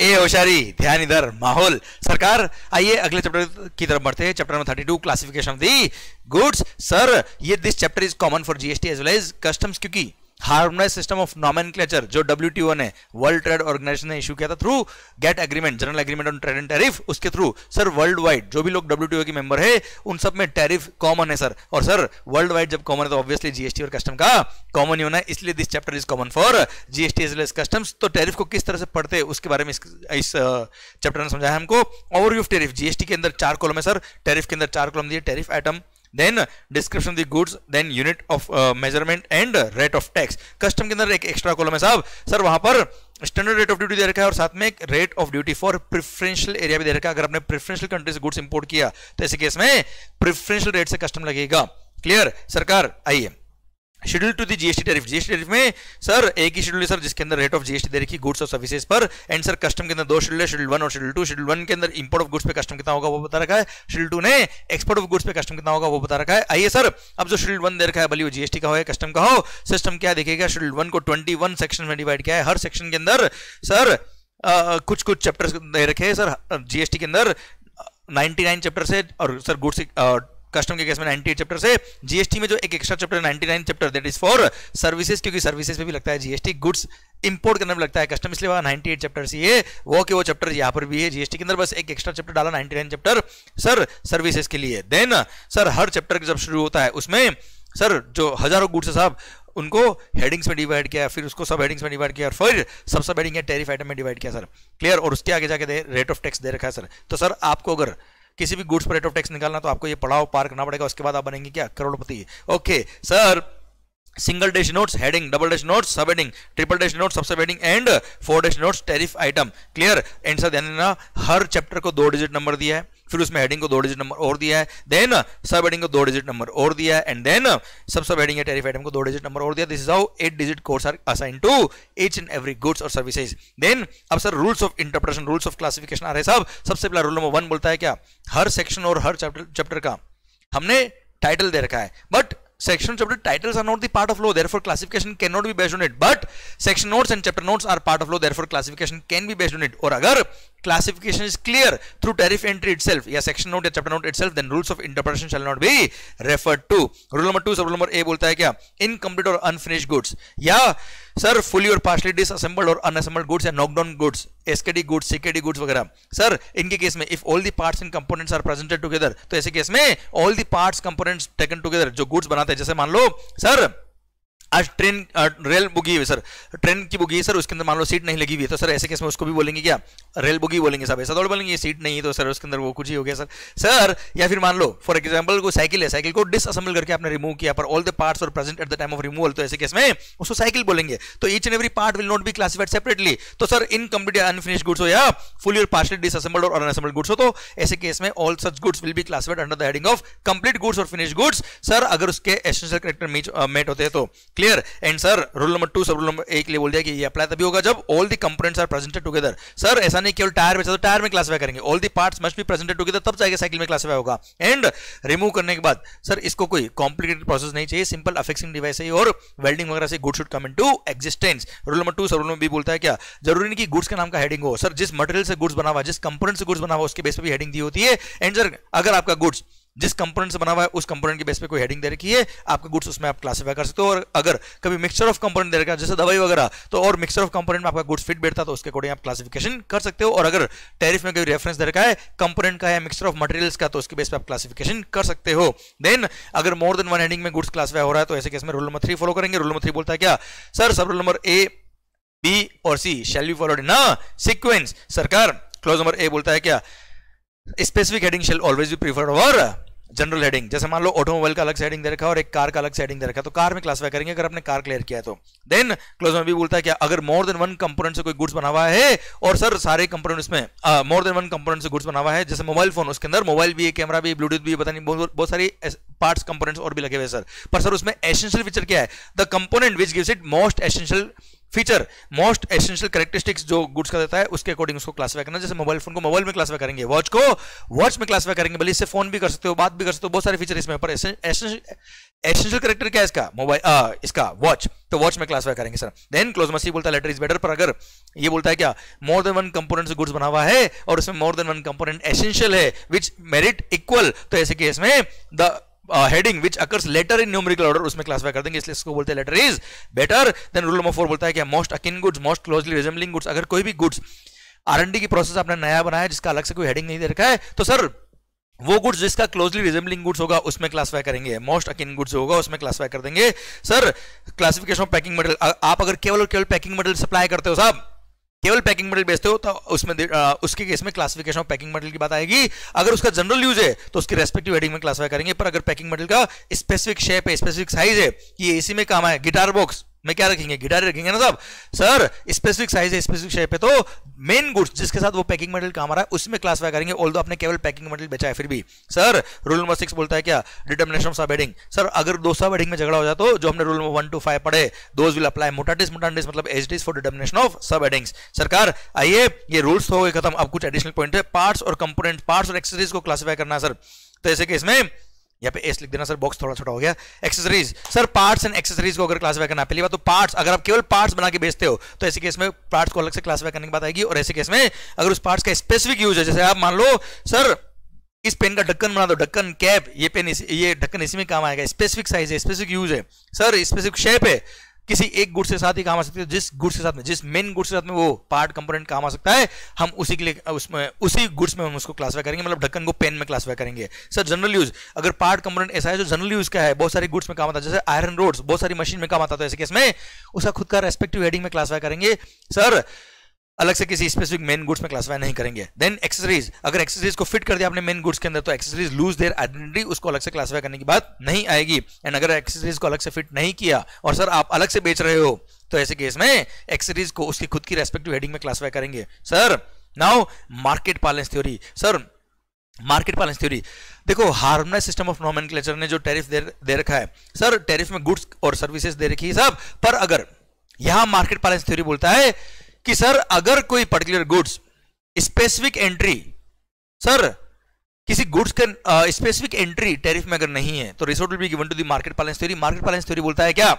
ए होशियारी, ध्यान इधर, माहौल। सरकार आइए अगले चैप्टर की तरफ बढ़ते हैं। Chapter number 32 classification of the goods. Sir ये this chapter is common for GST as well as customs, क्योंकि हार्मोनाइज सिस्टम ऑफ नॉमेनक्लेचर जो WTO ने, वर्ल्ड ट्रेड ऑर्गेनाइजेशन ने इशू किया था through GATT agreement, general agreement on trade and tariff, उसके through sir world wide जो भी लोग WTO के मेंबर है उन सब में टैरिफ कॉमन है सर। और सर वर्ल्ड वाइड जब कॉमन है तो ऑब्वियसली जीएसटी और कस्टम का कॉमन ही होना है, इसलिए this chapter is common for GST as well as customs. तो टैरिफ को किस तरह से पढ़ते हैं उसके बारे में इस चैप्टर ने समझाया हमको। ओवरव्यू ऑफ टैरिफ, जीएसटी के अंदर 4 कॉलम है सर, टैरिफ के अंदर 4 कॉलम दिए, tariff item, then description of the goods, then unit of measurement and rate of tax। Custom के अंदर एक एक्स्ट्रा कॉलम है साहब, सर वहां पर स्टैंडर्ड रेट ऑफ ड्यूटी दे रखा है और साथ में एक rate of duty for preferential area भी दे रखा है। अगर आपने प्रेफरेंशियल कंट्री से गुड्स इंपोर्ट किया तो ऐसे केस में प्रेफरेंशियल रेट से कस्टम लगेगा। क्लियर सरकार? आइए schedule to the GST tariff. GST tariff में सर एक ही शेड्यूल है सर जिसके अंदर रेट ऑफ जीएसटी दे रखी गुड्स और सर्विसेज पर। एंड सर कस्टम के अंदर 2 शेड्यूल है, शेड्यूल 1 और शेड्यूल 2। शेड्यूल 1 के अंदर इंपोर्ट ऑफ गुड्स पे कस्टम कितना होगा वो बता रखा है, शेड्यूल 2 ने एक्सपोर्ट ऑफ गुड्स पे कस्टम कितना होगा वो बता रखा है। आइए सर अब जो शेड्यूल 1 दे रखा है भले वो जीएसटी का हो या कस्टम का हो, सिस्टम क्या देखिएगा, शेड्यूल 1 को 21 सेक्शन में डिवाइड किया है। हर सेक्शन के अंदर सर कुछ कुछ चैप्टर्स दे रखे हैं सर। जीएसटी के अंदर 99 चैप्टर से और सर गुड्स कस्टम के केस में 98 चैप्टर से। जीएसटी में जो एक extra chapter 99 chapter that is for services, क्योंकि सर्विसेज पे भी लगता है जीएसटी, गुड्स इंपोर्ट करने में लगता है कस्टम, इसलिए वहां 98 चैप्टर ही है। वो के वो चैप्टर यहाँ पर भी है जीएसटी के अंदर, बस एक एक्स्ट्रा चैप्टर डाला 99 चैप्टर सर सर्विसेज के लिए। देन सर हर चैप्टर जब शुरू होता है उसमें सर जो हजारों गुड्स है साहब उनको हेडिंग्स में डिवाइड किया, फिर उसको सब हेडिंग्स में डिवाइड किया, फिर सब हेडिंग टैरिफ आइटम में डिवाइड किया सर। क्लियर? और उसके आगे जाके रेट ऑफ टैक्स दे रखा है सर। तो सर आपको अगर किसी भी गुड्स पर रेट ऑफ टैक्स निकालना तो आपको ये पढ़ाओ पार करना पड़ेगा, उसके बाद आप बनेंगे क्या, करोड़पति। Okay sir single dash notes, heading, double dash notes, sub heading, triple dash notes, sub heading and 4 dash notes tariff item. Clear? And sir ध्यान देना हर चैप्टर को 2 डिजिट नंबर दिया है, फिर उसमें हेडिंग को 2 डिजिट नंबर और दिया है, देन सब हेडिंग को 2 डिजिट नंबर और दिया है, एंड देन सब हेडिंग है टैरिफ आइटम को 2 डिजिट नंबर और दिया। This is how 8 digit codes are assigned to each and every goods और सर्विसेज। देन अब sir rules of interpretation, rules of classification आ रहे हैं साहब। सबसे पहला रूल नंबर 1 बोलता है क्या, हर सेक्शन और हर चैप्टर का हमने टाइटल दे रखा है, but section chapter titles are not the part of law, therefore classification cannot be based on it, but section notes and chapter notes are part of law, therefore classification can be based on it। और अगर classification is clear through tariff entry itself या section note या chapter note itself, then rules of interpretation shall not be referred to। rule number 2 सब rule number A बोलता है क्या, incomplete और unfinished goods या सर fully और partially disassembled और unassembled goods या knocked down goods, SKD goods, CKD goods वगैरह, सर इनके केस में if all the parts and components are presented together, तो ऐसे केस में all the parts components taken together जो goods बनाते हैं, जैसे मान लो सर आज ट्रेन रेल बुगी है सर, ट्रेन की बुगी है सर, उसके अंदर मान लो सीट नहीं लगी हुई है, तो सर ऐसे केस में उसको भी बोलेंगे क्या, रेल बुगी बोलेंगे साहब, ऐसा थोड़ा बोलेंगे ये सीट नहीं है तो सर उसके अंदर वो कुछ ही हो गया सर। सर या फिर मान लो फॉर एग्जांपल कोई साइकिल है, साइकिल को डिसअसेंबल करके आपने रिमूव किया पर all the parts are present at the time of removal, तो ऐसे केस में उसको साइकिल बोलेंगे। तो each and every part will not be classified separately. तो सर इनकम्प्लीट या अनफिनिश्ड गुड्स हो या फुली और पार्शियली डिसअसेंबल्ड और अनअसेंबल्ड गुड्स हो, तो ऐसे केस में all such goods will be classified under the heading of complete goods और फिनिश्ड गुड्स सर, अगर उसके एसेंशियल कैरेक्टर मेट होते हैं तो। Clear? And sir rule number 2 सब रूल नंबर 1 के लिए बोल दिया कि ये अप्लाई तभी होगा जब all the components are presented together. Sir ऐसा नहीं केवल टायर बेचा तो टायर में क्लासिफाई करेंगे, all the parts must be presented together, तब जाके साइकिल में क्लासिफाई होगा। एंड रिमूव करने के बाद सर इसको कोई कॉम्प्लिकेटेड प्रोसेस नहीं चाहिए, सिंपल अफिक्सिंग डिवाइस है और वेल्डिंग वगैरह से goods should come into existence. Rule number 2 सब रूल नंबर बी बोलता है क्या, जरूरी नहीं कि गुड्स के नाम का हेडिंग हो, सर जिस मटेरियल से गुड्स बना हुआ, जिस कंपोनेंट से गुड्स बना हुआ उसके बेस पे भी हेडिंग दी होती है। एंड सर अगर आपका गुड्स जिस कंपोनेंट से बना हुआ है उस कंपोनेंट के बेस पे कोई हेडिंग दे रखी है, आपका गुड्स उसमें आप क्लासिफाई कर सकते हो। और अगर कभी मिक्सचर ऑफ कंपोनेंट दे रखा है जैसे दवाई वगैरह, तो और मिक्सचर ऑफ कंपोनेंट में आपका गुड्स फिट बैठता है तो उसके अकॉर्डिंग आप क्लासिफिकेशन कर सकते हो। और अगर टैरिफ में कोई रेफरेंस दे रखा है कंपोनेंट का या मिक्सचर ऑफ मटेरियल्स का, तो उसके बेस पे आप क्लासिफिकेशन कर सकते हो। देन अगर मोर देन वन हेडिंग में गुड्स क्लासिफाई हो रहा है तो ऐसे केस में रूल नंबर 3 फॉलो करेंगे। रूल नंबर 3 बोलता है क्या, सर सब रूल नंबर ए, बी और C shall be followed in a sequence. सरकार क्लॉज नंबर ए बोलता है क्या, specific heading shall always be preferred over general heading. जैसे मान लो ऑटोमोबाइल का अलग से हेडिंग दे रखा है और एक कार का अलग से हेडिंग दे रखा है, तो कार में क्लासिफाई करेंगे अगर आपने कार क्लियर किया है तो। देन क्लोज में भी बोलता है क्या, अगर मोर देन वन कंपोनेंट से कोई गुड्स बना हुआ है और सर सारे कंपोनेंट्स में मोर देन वन कंपोनेंट से गुड्स बना हुआ है, जैसे मोबाइल फोन, उसके अंदर मोबाइल भी है, कैमरा भी, ब्लूटूथ भी, पता नहीं बहुत सारी पार्ट्स कंपोनेंट्स और भी लगे हुए सर, पर सर उसमें एसेंशियल फीचर क्या है, the component which gives it most essential feature, most essential characteristics जो गुड्स का देता है उसके अकॉर्डिंग उसको क्लासिफाई करना। जैसे मोबाइल फोन को मोबाइल में क्लासिफाई करेंगे, वॉच को वॉच में क्लासिफाई करेंगे, भले इससे फोन भी कर सकते हो, बात भी कर सकते हो, बहुत सारे फीचर इसमें, पर एसेंशियल करेक्टर क्या है इसका? मोबाइल, इसका वॉच, तो वॉच में क्लासिफाई करेंगे सर। देन क्लोज मसी बोलता है लेटर इज बेटर, पर अगर ये बोलता है क्या मोर देन वन कंपोनेंट से गुड्स बना हुआ है और उसमें more than one component essential है विच मेरिट इक्वल, तो ऐसे केस में the heading which occurs later in numerical order उसमें क्लासिफाई कर देंगे, इसलिए इसको बोलते हैं later is better. Then rule number 4 बोलता है क्या most akin goods, most closely resembling goods, अगर कोई भी गुड्स R&D की प्रोसेस आपने नया बनाया जिसका अलग से कोई हेडिंग नहीं दे रखा है, तो सर वो गुड्स जिसका क्लोजली रिजेंबलिंग गुड्स होगा उसमें क्लासिफाई करेंगे, मोस्ट अकिन गुड्स होगा उसमें क्लासिफाई कर देंगे sir. Classification of packing material, आप अगर केवल और केवल पैकिंग मटेरियल सप्लाई करते हो साहब, केवल पैकिंग मटेरियल बेचते हो, तो उसमें उसके केस में क्लासिफिकेशन ऑफ पैकिंग मटेरियल की बात आएगी। अगर उसका जनरल यूज है तो उसकी रेस्पेक्टिव हेडिंग में क्लासिफाई करेंगे, पर अगर पैकिंग मटेरियल का स्पेसिफिक शेप है, स्पेसिफिक साइज है, कि एसी में काम है, गिटार बॉक्स में क्या रखेंगे, गिटार रखेंगे ना साहब, सर स्पेसिफिक साइज है, स्पेसिफिक शेप है, तो मेन गुड्स जिसके साथ वो पैकिंग मटेरियल काम आ रहा है उसमें क्लासिफाई करेंगे, ऑल्दो आपने केवल पैकिंग मटेरियल बेचा है फिर भी। सर रूल नंबर 6 बोलता है क्या डिटर्मिनेशन ऑफ सब हेडिंग, सर अगर दो सब हेडिंग में झगड़ा हो जाए तो जो हमने रूल नंबर 1 to 5 पढ़े दोज विल अप्लाई मुटाटिस मुटांडिस मतलब एजडिस फॉर डिटर्मिनेशन ऑफ सब हेडिंग्स। सरकार आइए ये रूल्स तो हो गए खत्म, अब कुछ एडिशनल पॉइंट है, पार्ट्स और कंपोनेंट, पार्ट्स और एक्सेसरीज को क्लासिफाई करना है सर। तो ऐसे केस में यहाँ पे एस लिख देना सर, बॉक्स थोड़ा छोटा हो गया। Accessories, sir parts and accessories को अगर क्लासिफाई करना है, पहली बात तो पार्ट्स, अगर आप केवल पार्ट्स बना के बेचते हो तो ऐसे केस में पार्ट्स को अलग से क्लासिफाई करने की बात आएगी, और ऐसे केस में अगर उस पार्ट्स का स्पेसिफिक यूज है, जैसे आप मान लो सर इस पेन का ढक्कन बना दो, ढक्कन कैप, ये पेन ये ढक्कन इसी में काम आएगा, स्पेसिफिक साइज है, स्पेसिफिक यूज है सर, स्पेसिफिक शेप है, किसी एक गुड से साथ ही काम आ सकती है, जिस गुड से साथ में, जिस मेन गुड से साथ में वो पार्ट कंपोनेंट काम आ सकता है, हम उसी के लिए उसमें उसी गुड्स में हम उसको क्लासिफाई करेंगे, मतलब ढक्कन को पेन में क्लासिफाई करेंगे। सर जनरल यूज, अगर पार्ट कंपोनेंट ऐसा है जो जनरल यूज का है, बहुत सारी गुड्स में काम आता है, जैसे आयरन रोड्स बहुत सारी मशीन में काम आता है, तो ऐसे केस में उसका खुद का रेस्पेक्टिव हेडिंग में क्लासिफाई करेंगे सर, अलग से किसी स्पेसिफिक मेन गुड्स में क्लासिफाई नहीं करेंगे। देन एक्सेसरीज, अगर एक्सेसरीज को फिट कर दिया आपने मेन गुड्स के अंदर तो एक्सेसरीज लूज देयर आइडेंटिटी, उसको अलग से क्लासिफाई करने की बात नहीं आएगी। एंड अगर एक्सेसरीज को अलग से फिट नहीं किया और सर आप अलग से बेच रहे हो तो ऐसे केस में एक्सेसरीज को उसकी खुद की रेस्पेक्टिव हेडिंग में क्लासिफाई करेंगे। Sir now market balance theory, sir market balance theory देखो, हार्मोनाइज सिस्टम ऑफ नोमेनक्लेचर ने जो टैरिफ दे रखा है सर, टैरिफ में गुड्स और सर्विसेज दे रखी है सब, पर अगर यहां मार्केट बैलेंस थ्योरी बोलता है कि सर अगर कोई particular goods specific entry, sir किसी गुड्स का स्पेसिफिक एंट्री टैरिफ में अगर नहीं है तो resort will be given to the market balance theory. Market balance theory बोलता है क्या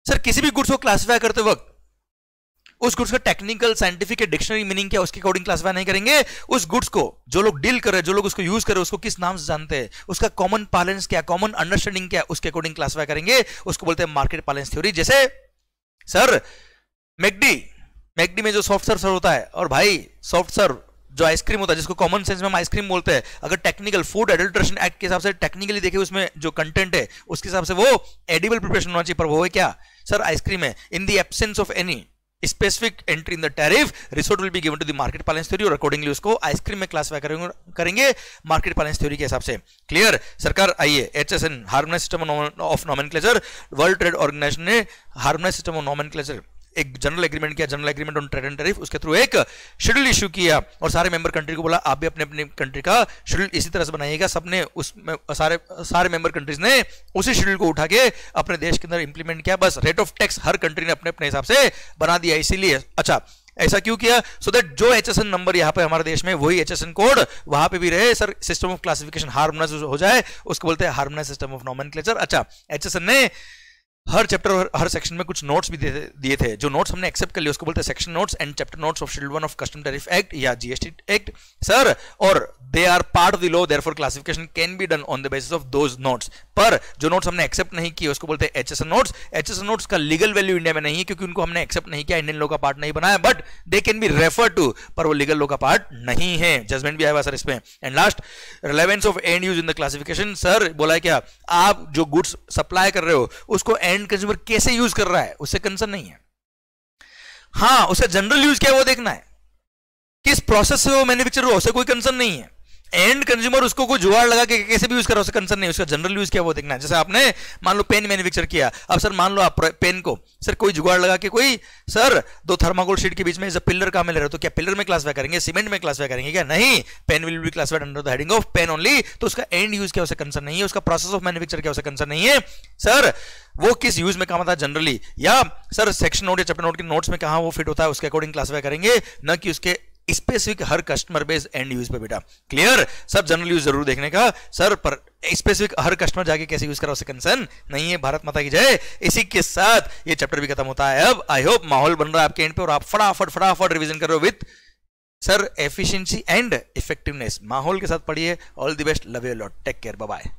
सर, किसी भी गुड्स को क्लासिफाई करते वक्त उस गुड्स का टेक्निकल साइंटिफिक डिक्शनरी मीनिंग क्या उसके अकॉर्डिंग क्लासिफाई नहीं करेंगे, उस गुड्स को जो लोग डील कर रहे हैं, जो लोग उसको यूज कर रहे हैं, उसको किस नाम से जानते हैं, उसका कॉमन पार्लेंस क्या, कॉमन अंडरस्टैंडिंग क्या, उसके अकॉर्डिंग क्लासिफाई करेंगे, उसको बोलते हैं मार्केट बैलेंस थ्योरी। जैसे सर मैकडी में जो सॉफ्ट सर्व होता है, और भाई सॉफ्ट सर्व जो आइसक्रीम होता है जिसको कॉमन सेंस में हम आइसक्रीम बोलते हैं, अगर टेक्निकल फूड एडल्ट्रेशन एक्ट के हिसाब से टेक्निकली देखे उसमें जो कंटेंट है उसके हिसाब से वो एडिबल प्रिपरेशन होना चाहिए, पर वो है क्या सर आइसक्रीम है। In the absence of any specific entry in the tariff resort will be given to the market balance theory, और अकॉर्डिंगली उसको आइसक्रीम में क्लासिफाई करेंगे मार्केट बैलेंस थ्योरी के हिसाब से। क्लियर सरकार, आइए HSN harmonised system of nomenclature, world trade organisation ने हार्मोनाइज्ड सिस्टम ऑफ नोमेनक्लेचर एक जनरल एग्रीमेंट किया, general agreement on trade and tariff, उसके थ्रू एक शेड्यूल इशू किया और सारे मेंबर कंट्री को बोला आप भी अपने अपने कंट्री का शेड्यूल इसी तरह से बनाइएगा। सबने उसमें सारे मेंबर कंट्रीज ने उसी शेड्यूल को उठा के अपने देश के अंदर इंप्लीमेंट किया, बस rate of tax her country ने अपने अपने हिसाब से बना दिया। इसीलिए अच्छा ऐसा क्यों किया, सो दैट जो HSN नंबर यहाँ पे हमारे देश में वही HSN कोड वहां पे भी रहे, sir system of classification harmonise हो जाए, उसको बोलते हैं हार्मोनाइज सिस्टम ऑफ नोमेनक्लेचर। अच्छा HSN ने हर चैप्टर और हर सेक्शन में कुछ नोट्स भी दिए थे, जो नोट्स हमने एक्सेप्ट कर लिए उसको बोलते हैं section notes and chapter notes of schedule 1 of custom tariff act या GST एक्ट सर, और they are part of the law, therefore classification can be done on the basis of those notes. पर जो notes हमने accept नहीं किए उसको बोलते हैं HSN नोट्स। HSN नोट्स का लीगल वैल्यू इंडिया में नहीं है क्योंकि उनको हमने एक्सेप्ट नहीं किया, इंडियन लॉ का पार्ट नहीं बनाया, but they can be refer to, पर वो लीगल लॉ का पार्ट नहीं है। जजमेंट भी आया सर इसमें। And last relevance of and use in the classification, sir बोला है क्या आप जो गुड्स सप्लाई कर रहे हो उसको एंड कंज्यूमर कैसे यूज कर रहा है उससे कंसर्न नहीं है, हाँ उसका जनरल यूज क्या है वो देखना है, किस प्रोसेस से वो मैन्युफैक्चर हो उससे कोई कंसर्न नहीं है। एंड कंज्यूमर उसको कोई जुगाड़ लगा के कैसे भी यूज कर रहा है उससे कंसर्न नहीं, उसका जनरल यूज क्या वो देखना है। जैसे आपने मान लो पेन मैन्युफैक्चर किया, अब सर मान लो आप पेन को सर कोई जुगाड़ लगा के कोई सर दो थर्माकोल शीट के बीच में जब पिलर काम में ले रहे हो तो क्या पिलर में क्लासिफाई करेंगे, सीमेंट में क्लासिफाई करेंगे क्या, नहीं, pen will be classified under the heading of pen only. तो उसका एंड यूज क्या उसे कंसर्न नहीं है, उसका प्रोसेस ऑफ मैन्युफैक्चर क्या उसे कंसर्न नहीं है, सर वो किस यूज में काम आता है जनरली, या सर सेक्शन नोट या चैप्टर नोट के नोट्स में कहां वो फिट होता है उसके अकॉर्डिंग क्लासिफाई करेंगे, न कि उसके specific her customer base and use पे। बेटा क्लियर, सब जनरल यूज जरूर देखने का सर, पर स्पेसिफिक हर कस्टमर जाके कैसे यूज करा उससे कंसर्न नहीं है। भारत माता की जय। इसी के साथ ये चैप्टर भी खत्म होता है। अब आई होप माहौल बन रहा है आपके एंड पे और आप फटाफट रिवीजन कर रहे हो with sir efficiency and effectiveness. माहौल के साथ पढ़िए। All the best, love you lot, take care, bye bye.